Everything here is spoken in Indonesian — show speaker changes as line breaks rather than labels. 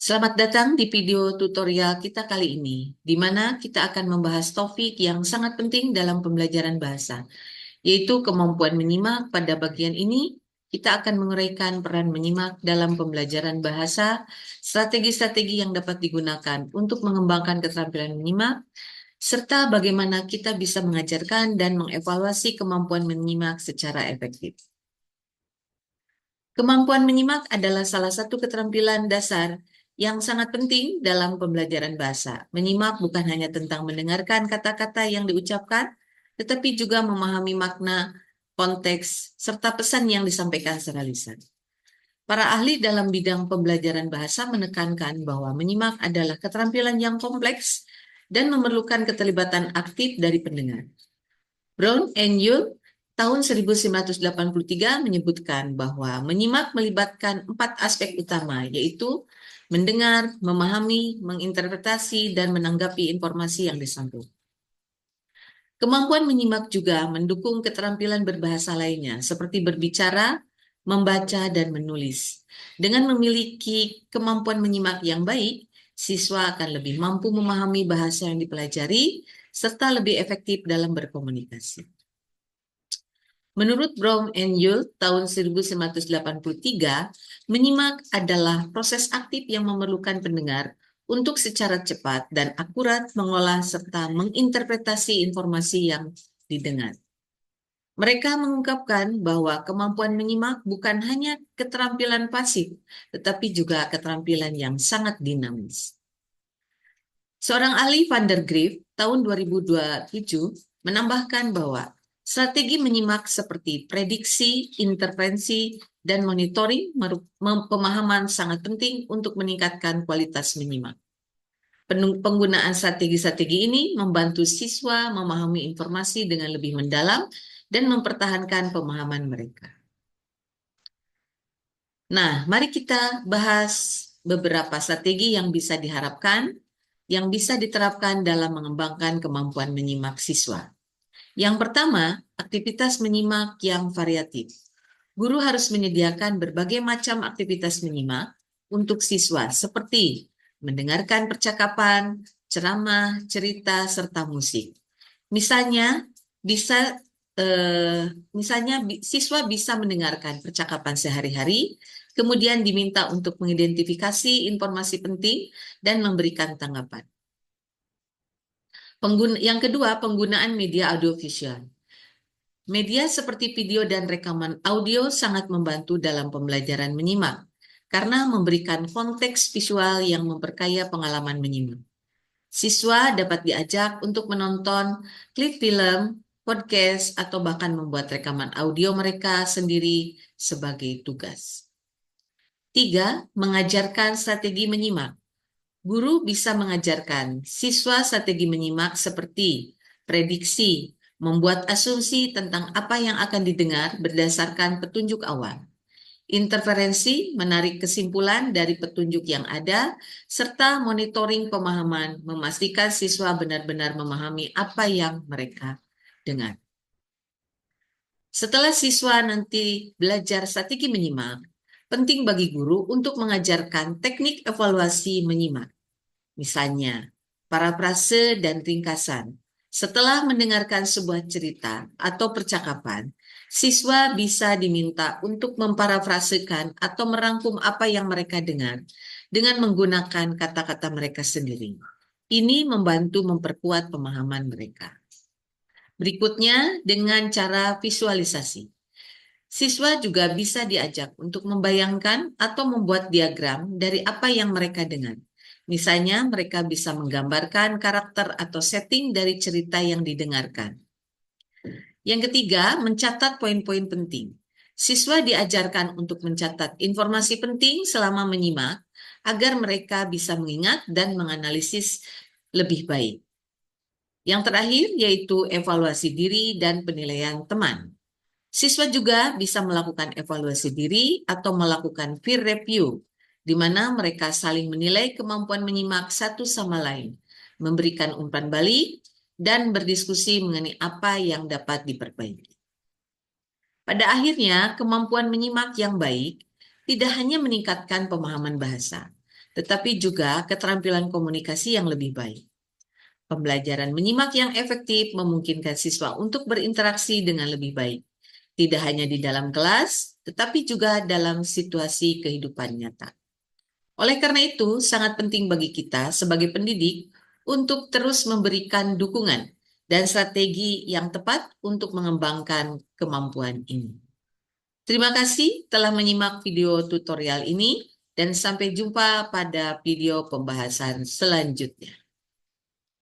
Selamat datang di video tutorial kita kali ini, di mana kita akan membahas topik yang sangat penting dalam pembelajaran bahasa, yaitu kemampuan menyimak. Pada bagian ini, kita akan menguraikan peran menyimak dalam pembelajaran bahasa, strategi-strategi yang dapat digunakan untuk mengembangkan keterampilan menyimak, serta bagaimana kita bisa mengajarkan dan mengevaluasi kemampuan menyimak secara efektif. Kemampuan menyimak adalah salah satu keterampilan dasar yang sangat penting dalam pembelajaran bahasa. Menyimak bukan hanya tentang mendengarkan kata-kata yang diucapkan, tetapi juga memahami makna, konteks, serta pesan yang disampaikan secara lisan. Para ahli dalam bidang pembelajaran bahasa menekankan bahwa menyimak adalah keterampilan yang kompleks dan memerlukan keterlibatan aktif dari pendengar. Brown and Yule tahun 1983 menyebutkan bahwa menyimak melibatkan 4 aspek utama, yaitu mendengar, memahami, menginterpretasi, dan menanggapi informasi yang disampaikan. Kemampuan menyimak juga mendukung keterampilan berbahasa lainnya, seperti berbicara, membaca, dan menulis. Dengan memiliki kemampuan menyimak yang baik, siswa akan lebih mampu memahami bahasa yang dipelajari, serta lebih efektif dalam berkomunikasi. Menurut Brown and Yule tahun 1983, menyimak adalah proses aktif yang memerlukan pendengar untuk secara cepat dan akurat mengolah serta menginterpretasi informasi yang didengar. Mereka mengungkapkan bahwa kemampuan menyimak bukan hanya keterampilan pasif, tetapi juga keterampilan yang sangat dinamis. Seorang ahli Van der Grief tahun 2027 menambahkan bahwa strategi menyimak seperti prediksi, intervensi, dan monitoring pemahaman sangat penting untuk meningkatkan kualitas menyimak. Penggunaan strategi-strategi ini membantu siswa memahami informasi dengan lebih mendalam dan mempertahankan pemahaman mereka. Nah, mari kita bahas beberapa strategi yang bisa diharapkan, yang bisa diterapkan dalam mengembangkan kemampuan menyimak siswa. Yang pertama, aktivitas menyimak yang variatif. Guru harus menyediakan berbagai macam aktivitas menyimak untuk siswa, seperti mendengarkan percakapan, ceramah, cerita, serta musik. Misalnya, bisa siswa bisa mendengarkan percakapan sehari-hari, kemudian diminta untuk mengidentifikasi informasi penting dan memberikan tanggapan. Yang kedua, penggunaan media audiovisual. Media seperti video dan rekaman audio sangat membantu dalam pembelajaran menyimak karena memberikan konteks visual yang memperkaya pengalaman menyimak. Siswa dapat diajak untuk menonton klip film, podcast, atau bahkan membuat rekaman audio mereka sendiri sebagai tugas. 3. Mengajarkan strategi menyimak. Guru bisa mengajarkan siswa strategi menyimak seperti prediksi, membuat asumsi tentang apa yang akan didengar berdasarkan petunjuk awal. Interferensi, menarik kesimpulan dari petunjuk yang ada, serta monitoring pemahaman, memastikan siswa benar-benar memahami apa yang mereka dengar. Setelah siswa nanti belajar strategi menyimak, penting bagi guru untuk mengajarkan teknik evaluasi menyimak. Misalnya, parafrase dan ringkasan. Setelah mendengarkan sebuah cerita atau percakapan, siswa bisa diminta untuk memparafrasekan atau merangkum apa yang mereka dengar dengan menggunakan kata-kata mereka sendiri. Ini membantu memperkuat pemahaman mereka. Berikutnya, dengan cara visualisasi. Siswa juga bisa diajak untuk membayangkan atau membuat diagram dari apa yang mereka dengar. Misalnya, mereka bisa menggambarkan karakter atau setting dari cerita yang didengarkan. Yang ketiga, mencatat poin-poin penting. Siswa diajarkan untuk mencatat informasi penting selama menyimak agar mereka bisa mengingat dan menganalisis lebih baik. Yang terakhir yaitu evaluasi diri dan penilaian teman. Siswa juga bisa melakukan evaluasi diri atau melakukan peer review, di mana mereka saling menilai kemampuan menyimak satu sama lain, memberikan umpan balik, dan berdiskusi mengenai apa yang dapat diperbaiki. Pada akhirnya, kemampuan menyimak yang baik tidak hanya meningkatkan pemahaman bahasa, tetapi juga keterampilan komunikasi yang lebih baik. Pembelajaran menyimak yang efektif memungkinkan siswa untuk berinteraksi dengan lebih baik, tidak hanya di dalam kelas, tetapi juga dalam situasi kehidupan nyata. Oleh karena itu, sangat penting bagi kita sebagai pendidik untuk terus memberikan dukungan dan strategi yang tepat untuk mengembangkan kemampuan ini. Terima kasih telah menyimak video tutorial ini dan sampai jumpa pada video pembahasan selanjutnya.